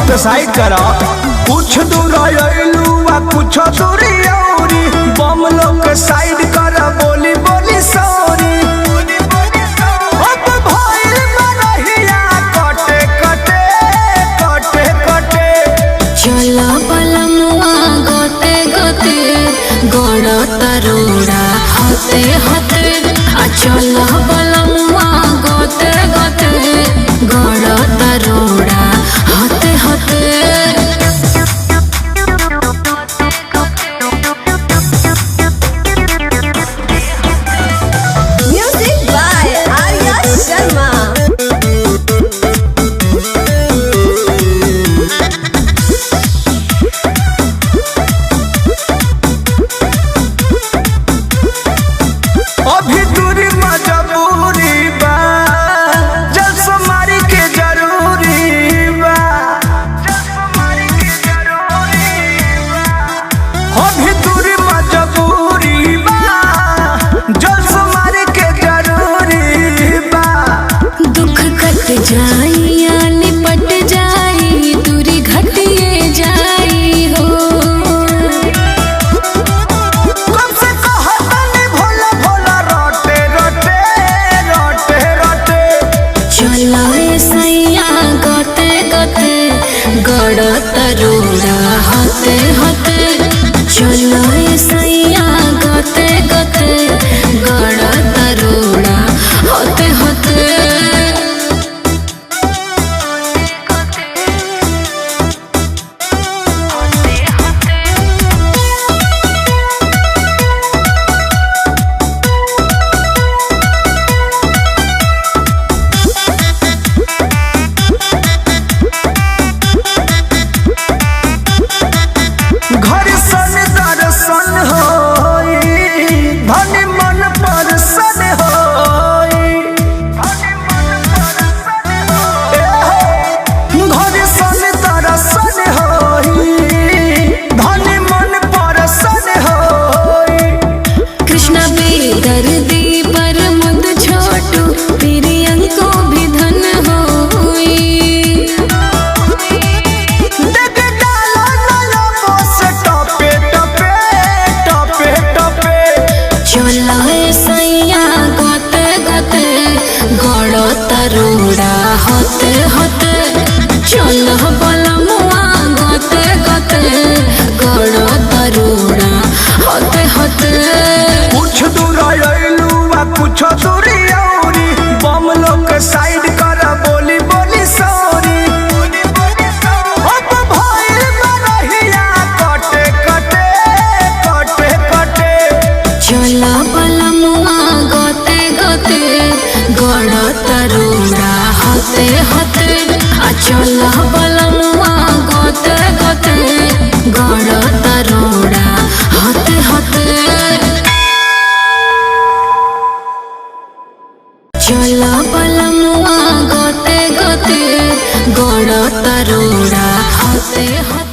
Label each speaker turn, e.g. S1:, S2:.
S1: तो साइड करा। कुछ दूर आइलुआ कुछ दूरी औरी बम लोग के साइड कर बोली बोली सॉरी। अब भइल मरहिया कटे कटे कटे कटे।
S2: चला बलमुआ गोते गोते गोड़ तरोड़ा होते होते। चला बलमुआ गोते गोते गोड़ तरोड़ा होते होते।
S3: Music by Arya Sharma।
S1: अभी दूरी मजबूरी बा जलसमारी के जरूरी बा। अभी दूरी मजबूरी बा जलसमारी के जरूरी बा।
S2: दुख कट जाई या निपट जाई दूरी घटिए जाई हो।
S1: कब से कहतनी भोला भोला रोटे रोटे रोटे रोटे।
S2: चला सैया गोते गोते गोड़ तरोड़ा होते होते। चला सैया गोते गोते गोड़ तरोड़ा होते होते।
S1: घर सन दर्शन होई धन मन परसन होई। घर सन दर्शन होई धन मन परसन होई।
S2: कृष्णा बेदर्दी पर मुद छोटू प्रियंको भी धन होई।
S1: देख डालो नलो बोस टपे टपे टपे टपे।
S2: चला सैया गोते गोते गोड़ तरोड़ा होते होते। चल बलमुआ गोते गोते गोड़ तरोड़ा होते होते।
S1: कुछ दूर आइलुआ कुछ दूरी औरी बम लोग के साइड कर बोली बोली सॉरी। अब भइल मरहिया कटे कटे कटे कटे।
S2: चला बलमुआ गोते गोते गोड़ तरोड़ा होते होते। चला बलमुआ गोते गोते गोड़ तरोड़ा होते होते। चला बलमुआ गोते गोते गोड़ तरोड़ा होते होते।